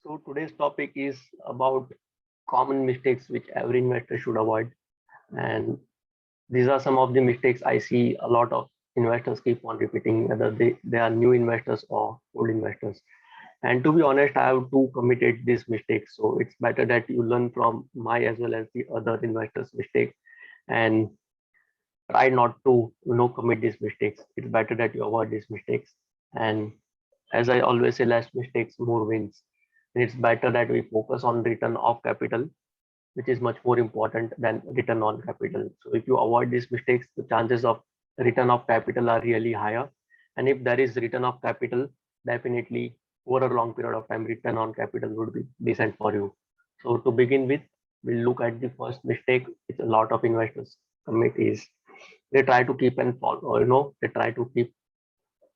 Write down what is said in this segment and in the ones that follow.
So today's topic is about common mistakes which every investor should avoid. And these are some of the mistakes I see a lot of investors keep on repeating, whether they are new investors or old investors. And to be honest, I have too committed these mistakes. So it's better that you learn from my as well as the other investors' mistakes and try not to commit these mistakes. It's better that you avoid these mistakes. And as I always say, less mistakes, more wins. And it's better that we focus on return of capital, which is much more important than return on capital. So if you avoid these mistakes, the chances of return of capital are really higher. And if there is return of capital, definitely over a long period of time, return on capital would be decent for you. So to begin with, we'll look at the first mistake which a lot of investors commit is they try to keep and follow, they try to keep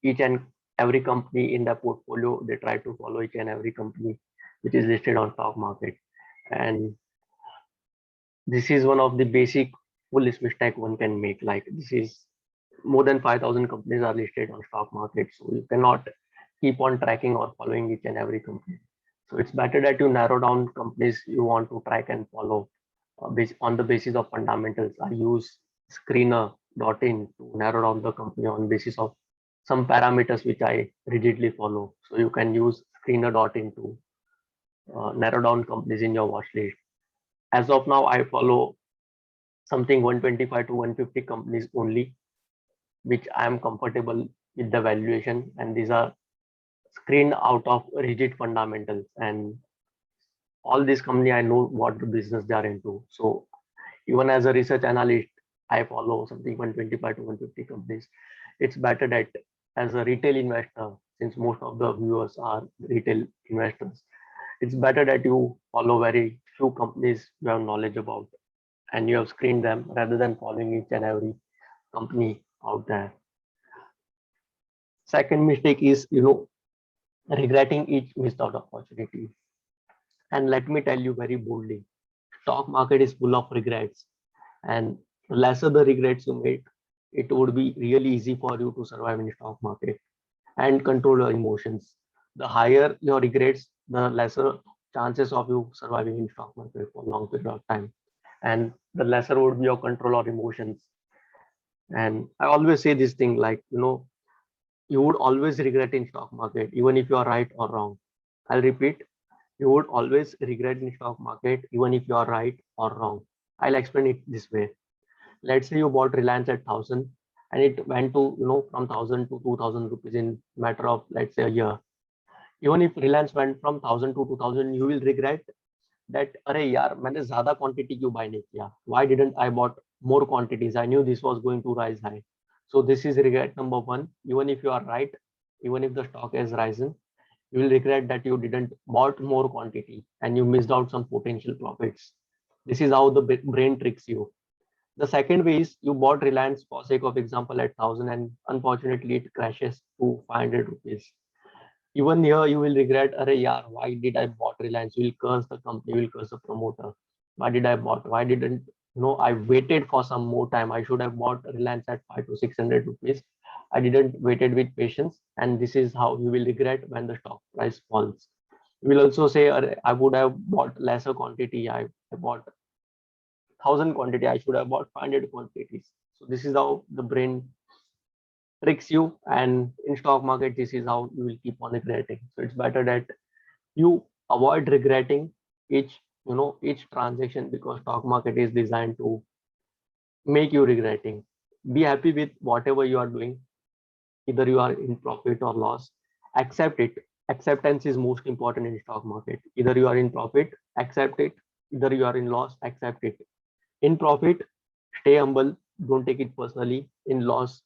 each and every company in the portfolio. They try to follow each and every company which is listed on stock market. And this is one of the basic foolish mistake one can make. Like this is more than 5,000 companies are listed on stock market. So you cannot keep on tracking or following each and every company. So it's better that you narrow down companies you want to track and follow on the basis of fundamentals. I use screener.in to narrow down the company on basis of some parameters which I rigidly follow. So you can use screener.in to narrow down companies in your watch list. As of now, I follow something 125 to 150 companies only, which I am comfortable with the valuation, and these are screened out of rigid fundamentals. And all these company, I know what the business they are into. So even as a research analyst, I follow something 125 to 150 companies. It's better that as a retail investor, since most of the viewers are retail investors, it's better that you follow very few companies you have knowledge about and you have screened them rather than following each and every company out there. Second mistake is, regretting each missed out opportunity. And let me tell you very boldly, stock market is full of regrets, and lesser the regrets you make, it would be really easy for you to survive in stock market and control your emotions. The higher your regrets, the lesser chances of you surviving in stock market for a long period of time, and the lesser would be your control or emotions. And I always say this thing, like, you would always regret in stock market even if you are right or wrong. I'll repeat, you would always regret in stock market even if you are right or wrong. I'll explain it this way. Let's say you bought Reliance at 1,000 and it went to, from 1,000 to 2,000 rupees in matter of, let's say, a year. Even if Reliance went from 1,000 to 2,000, you will regret that, अरे यार मैंने ज्यादा quantity क्यों buy नहीं किया? Why didn't I bought more quantities? I knew this was going to rise high. So this is regret number one. Even if you are right, even if the stock has risen, you will regret that you didn't bought more quantity and you missed out some potential profits. This is how the brain tricks you. The second way is you bought Reliance for sake of example at 1,000 and unfortunately it crashes to 500 rupees. Even here you will regret, Arey yaar, why did I bought Reliance? You will curse the company, you will curse the promoter. Why did I bought? Why didn't I waited for some more time? I should have bought Reliance at 5 to 600 rupees. I didn't waited with patience, and this is how you will regret when the stock price falls. You will also say, I would have bought lesser quantity. I bought 1,000 quantity. I should have bought 500 quantities. So this is how the brain tricks you, and in stock market this is how you will keep on regretting. So it's better that you avoid regretting each transaction, because stock market is designed to make you regretting. Be happy with whatever you are doing, either you are in profit or loss. Accept it. Acceptance is most important in stock market. Either you are in profit, accept it. Either you are in loss, accept it. In profit, stay humble, don't take it personally. In loss,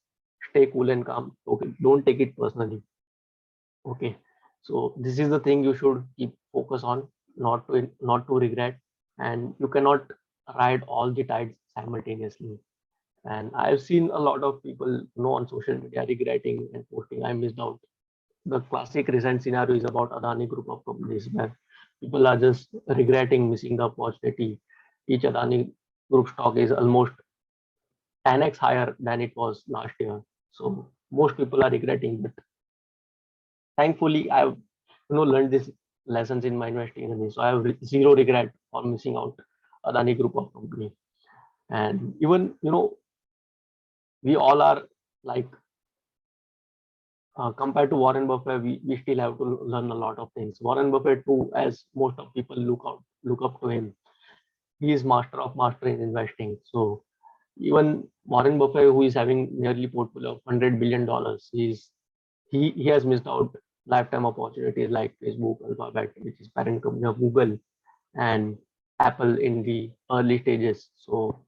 stay cool and calm. Okay, don't take it personally. Okay, so this is the thing you should keep focus on, not to regret. And you cannot ride all the tides simultaneously. And I've seen a lot of people, on social media regretting and posting, I missed out. The classic recent scenario is about Adani group of companies, where people are just regretting missing the opportunity. Each Adani group stock is almost 10x higher than it was last year. So most people are regretting, but thankfully I've learned this lessons in my investing journey. So I have zero regret for missing out Adani Group of company. And even, we all are like, compared to Warren Buffett, we still have to learn a lot of things. Warren Buffett too, as most of people look up to him. He is master of master in investing. So even Warren Buffett, who is having nearly portfolio of $100 billion, he has missed out lifetime opportunities like Facebook, Alphabet, which is parent company of Google, and Apple in the early stages. So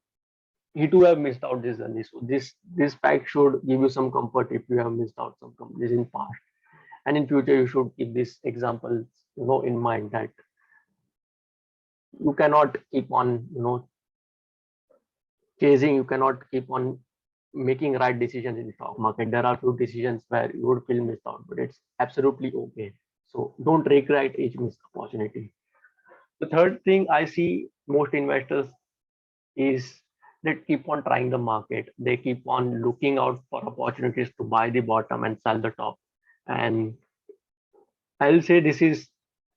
he too have missed out this journey. So this fact should give you some comfort if you have missed out some companies in past, and in future you should keep these examples in mind, that you cannot keep on chasing, you cannot keep on making right decisions in stock market. There are few decisions where you would feel missed out, but it's absolutely okay. So don't regret each missed opportunity. The third thing I see most investors is they keep on trying the market. They keep on looking out for opportunities to buy the bottom and sell the top. And I'll say this is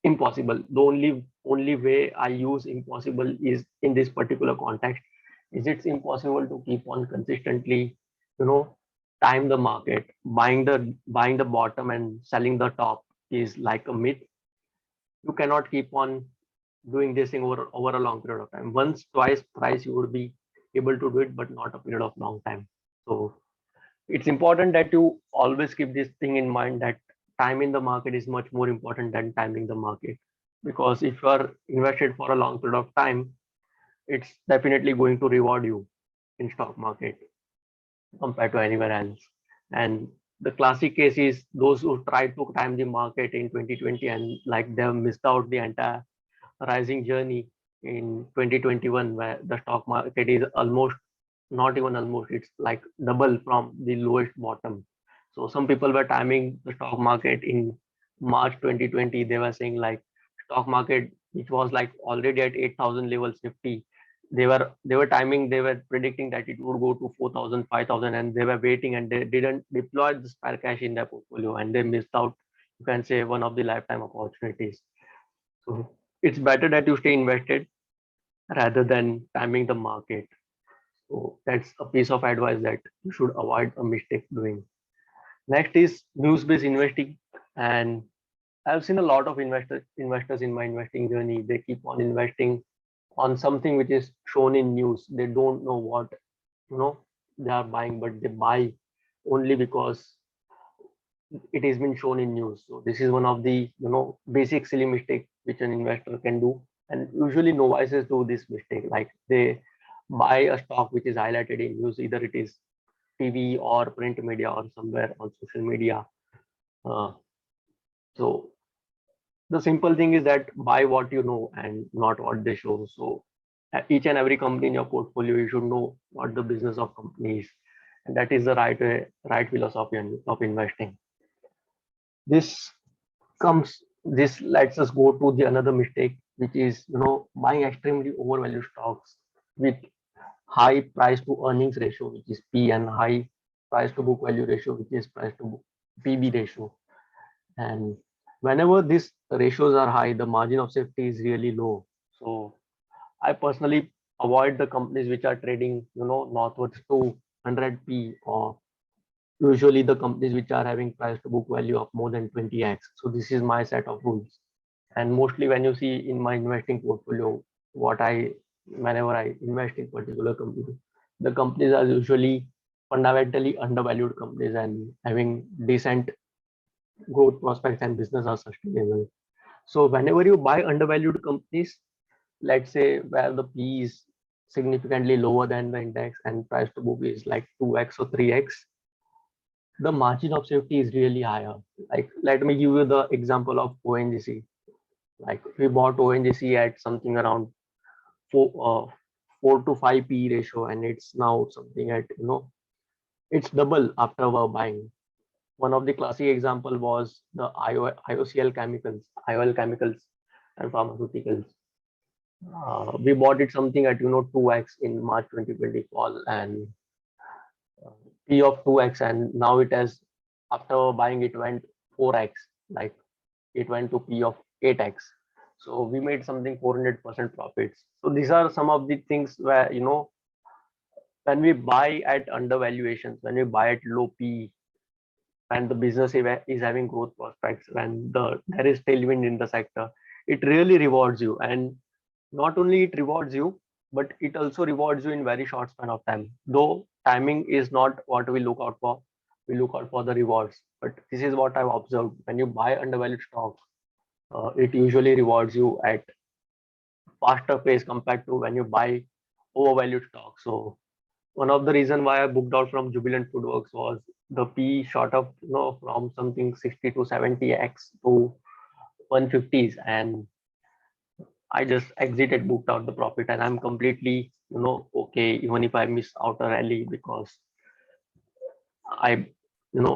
impossible. The only way I use impossible is in this particular context. Is it's impossible to keep on consistently, you know, time the market. Buying the bottom and selling the top is like a myth. You cannot keep on doing this thing over a long period of time. Once, twice, thrice you would be able to do it, but not a period of long time. So it's important that you always keep this thing in mind, that time in the market is much more important than timing the market. Because if you are invested for a long period of time, it's definitely going to reward you in stock market compared to anywhere else. And the classic case is those who try to time the market in 2020 and like they've missed out the entire rising journey in 2021, where the stock market is almost, not even almost, it's like double from the lowest bottom. So some people were timing the stock market in March 2020. They were saying like stock market, which was like already at 8,000 levels Nifty, they were timing, they were predicting that it would go to 4,000, 5,000, and they were waiting, and they didn't deploy the spare cash in their portfolio, and they missed out, you can say, one of the lifetime opportunities. So it's better that you stay invested rather than timing the market. So that's a piece of advice that you should avoid a mistake doing. Next is news-based investing, and I've seen a lot of investors in my investing journey. They keep on investing on something which is shown in news. They don't know what they are buying, but they buy only because it has been shown in news. So this is one of the basic silly mistake which an investor can do, and usually novices do this mistake. Like they buy a stock which is highlighted in news, either it is TV or print media or somewhere on social media. Uh, so the simple thing is that buy what you know and not what they show. So each and every company in your portfolio, you should know what the business of company is, and that is the right philosophy of investing. This this lets us go to the another mistake, which is buying extremely overvalued stocks with high price to earnings ratio, which is P, and high price to book value ratio, which is price to PB ratio. And whenever these ratios are high, the margin of safety is really low. So I personally avoid the companies which are trading northwards to 100 P, or usually the companies which are having price to book value of more than 20x. So this is my set of rules. And mostly when you see in my investing portfolio, whenever I invest in particular company, the companies are usually fundamentally undervalued companies and having decent growth prospects and business are sustainable. So whenever you buy undervalued companies, let's say where the P is significantly lower than the index and price to book is like 2x or 3x, the margin of safety is really higher. Like let me give you the example of ONGC. Like we bought ONGC at something around 4 to 5 P ratio, and it's now something at it's double after our buying. One of the classic example was the IOCL chemicals, IOL chemicals and pharmaceuticals. We bought it something at 2x in March 2020 fall, and P of 2x, and now it has, after buying, it went 4x. Like it went to P of 8x. So we made something 400% profits. So these are some of the things where, when we buy at undervaluations, when we buy at low P, when the business is having growth prospects, when there is tailwind in the sector, it really rewards you. And not only it rewards you, but it also rewards you in very short span of time. Though timing is not what we look out for, we look out for the rewards. But this is what I've observed: when you buy undervalued stocks, it usually rewards you at faster pace compared to when you buy overvalued stocks. So one of the reason why I booked out from Jubilant Foodworks was the P shot up, from something 60 to 70x to 150s, and I just exited, booked out the profit, and I'm completely, okay, even if I miss out a rally, because I,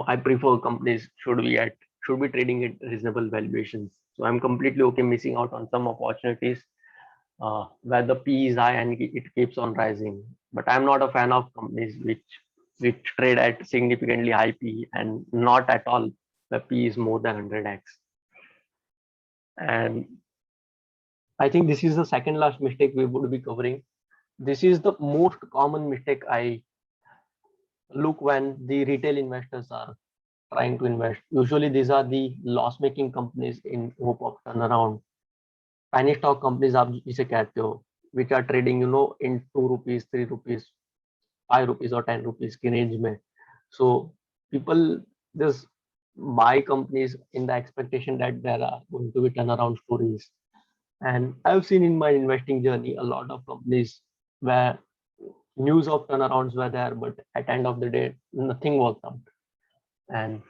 I prefer companies should be trading at reasonable valuations. So I'm completely okay missing out on some opportunities where the P is high and it keeps on rising. But I'm not a fan of companies which trade at significantly high P, and not at all the P is more than 100x. And I think this is the second last mistake we would be covering. This is the most common mistake I look when the retail investors are trying to invest. Usually these are the loss-making companies in hope of turnaround. Penny stock companies आप जिसे कहते हो, which are trading, in 2 rupees, 3 rupees, 5 rupees or 10 rupees की range में. So people just buy companies in the expectation that there are going to be turnaround stories. And I've seen in my investing journey a lot of companies where news of turnarounds were there, but at the end of the day, nothing worked out. And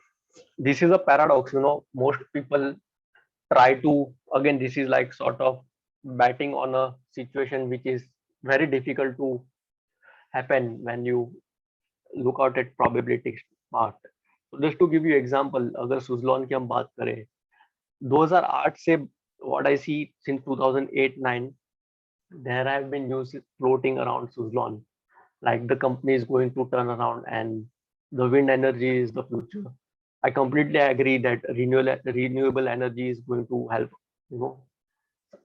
this is a paradox, most people try to, again, this is like sort of betting on a situation which is very difficult to happen when you look out at probability part. So just to give you example, अगर सुजलॉन की हम बात करें, 2008 से what I see since 2008-9, there have been news floating around Suzlon, like the company is going to turn around and the wind energy is the future. I completely agree that renewable energy is going to help,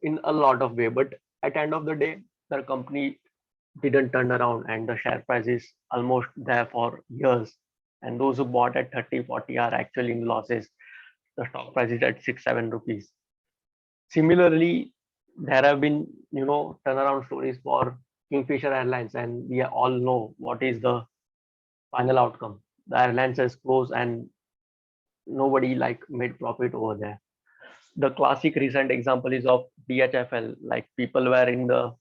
in a lot of way. But at the end of the day, the company didn't turn around and the share price is almost there for years. And those who bought at 30, 40 are actually in losses. The stock price is at 6, 7 rupees. Similarly, there have been, turnaround stories for Kingfisher Airlines, and we all know what is the final outcome. The airlines has closed and nobody like made profit over there. The classic recent example is of DHFL. Like people were in the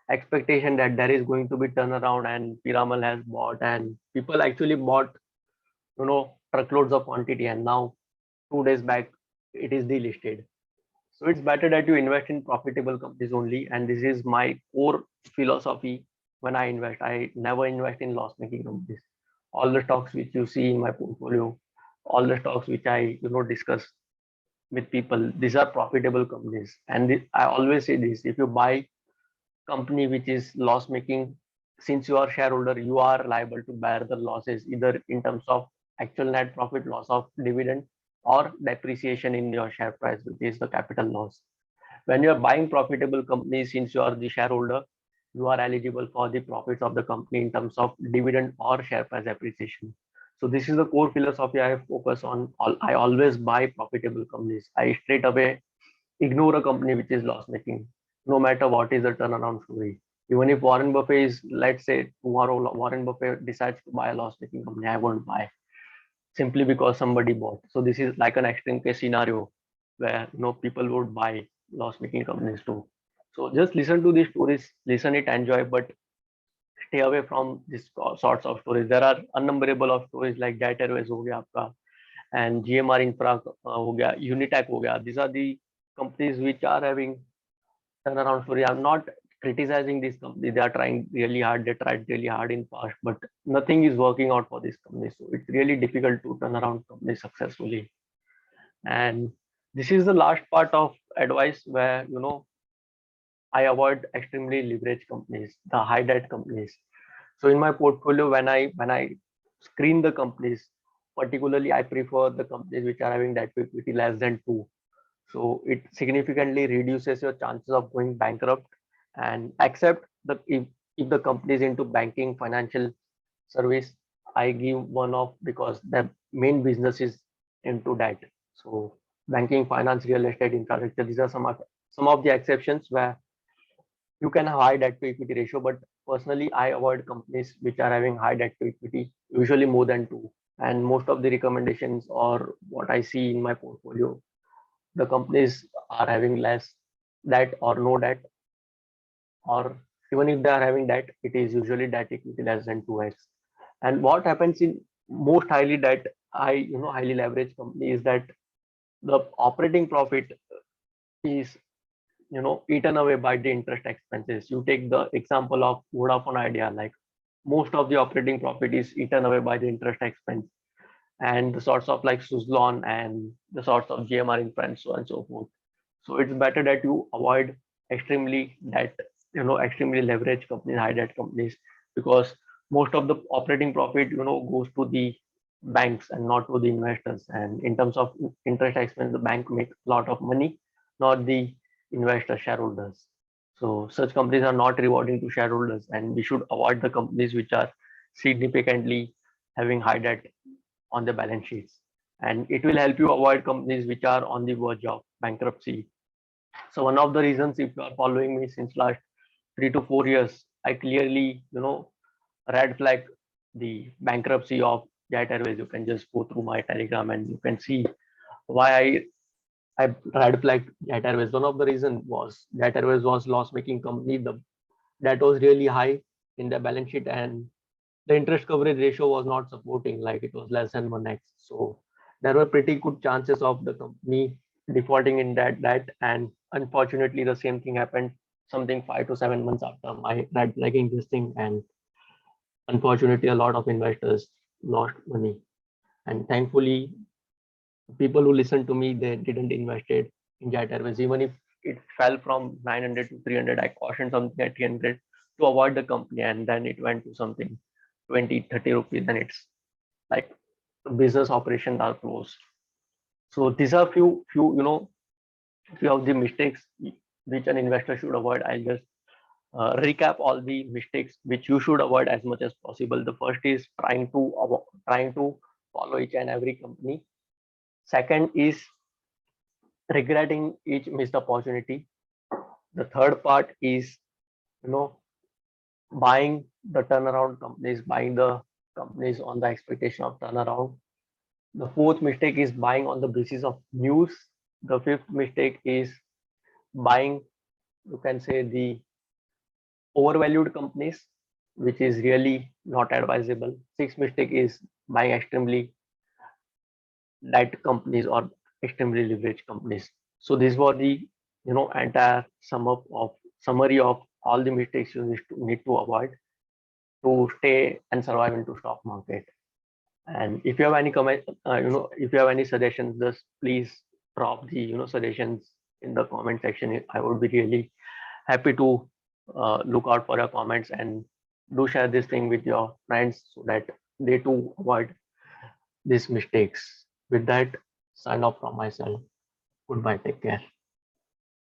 expectation that there is going to be turnaround, and Piramal has bought, and people actually bought, truckloads of quantity, and now 2 days back it is delisted. So it's better that you invest in profitable companies only, and this is my core philosophy. When I invest, I never invest in loss making companies. All the stocks which you see in my portfolio, all the stocks which I discuss with people, these are profitable companies. And I always say this: if you buy company which is loss making, since you are shareholder, you are liable to bear the losses, either in terms of actual net profit, loss of dividend, or depreciation in your share price, which is the capital loss. When you are buying profitable companies, since you are the shareholder, you are eligible for the profits of the company in terms of dividend or share price appreciation. So this is the core philosophy I focus on. I always buy profitable companies. I straight away ignore a company which is loss making, no matter what is the turnaround story. Even if Warren Buffett is, let's say tomorrow Warren Buffett decides to buy a loss making company, I won't buy, simply because somebody bought. So this is like an extreme case scenario where people would buy loss making companies too. So just listen to these stories, listen it, enjoy, but stay away from these sorts of stories. There are unnumberable of stories like Jet Airways हो गया आपका, and GMR Infra हो गया, Unitech हो गया. These are the companies which are having turnaround story. I'm not criticizing this company. They are trying really hard. They tried really hard in past, but nothing is working out for this company. So it's really difficult to turn around companies successfully. And this is the last part of advice where I avoid extremely leveraged companies, the high debt companies. So in my portfolio, when I screen the companies, particularly I prefer the companies which are having debt to equity less than 2. So it significantly reduces your chances of going bankrupt. And except the if the company is into banking, financial service, I give one off because the main business is into that. So banking, finance, real estate, infrastructure, these are some of the exceptions where you can have high debt to equity ratio. But personally, I avoid companies which are having high debt to equity, usually more than two. And most of the recommendations or what I see in my portfolio, the companies are having less debt or no debt, or even if they are having debt, it is usually debt equity less than 2x. And what happens in most highly debt, highly leveraged company is that the operating profit is eaten away by the interest expenses. You take the example of Vodafone Idea, like most of the operating profit is eaten away by the interest expense, and the sorts of like Suzlon and the sorts of GMR in France, so on and so forth. So it's better that you avoid extremely debt, extremely leveraged companies, high debt companies, because most of the operating profit, goes to the banks and not to the investors. And in terms of interest expense, the bank make a lot of money, not the investor shareholders. So such companies are not rewarding to shareholders, and we should avoid the companies which are significantly having high debt on the balance sheets. And it will help you avoid companies which are on the verge of bankruptcy. So one of the reasons, if you are following me since last 3 to 4 years, I clearly, red flag the bankruptcy of Jet Airways. You can just go through my Telegram and you can see why I red flagged Jet Airways. One of the reasons was Jet Airways was loss-making company. The that was really high in the balance sheet, and the interest coverage ratio was not supporting, like it was less than 1x. So there were pretty good chances of the company defaulting in that. And unfortunately, the same thing happened something 5 to 7 months after my red flagging this thing. And unfortunately, a lot of investors lost money. And thankfully, people who listened to me, they didn't invested in Jet Airways. Even if it fell from 900 to 300, I cautioned something at 300 to avoid the company. And then it went to something 20, 30 rupees. And it's like business operations are closed. So these are few of the mistakes which an investor should avoid. I'll just recap all the mistakes which you should avoid as much as possible. The first is trying to follow each and every company. Second is regretting each missed opportunity. The third part is you know buying the turnaround companies, buying the companies on the expectation of turnaround. The fourth mistake is buying on the basis of news. The fifth mistake is buying, you can say, the overvalued companies, which is really not advisable. Sixth mistake is buying extremely debt companies or extremely leveraged companies. So these were the entire summary of all the mistakes you need to avoid to stay and survive into stock market. And if you have any comment, if you have any suggestions, just please drop the suggestions in the comment section. I would be really happy to look out for your comments, and do share this thing with your friends so that they too avoid these mistakes. With that, sign off from myself. Goodbye. Take care.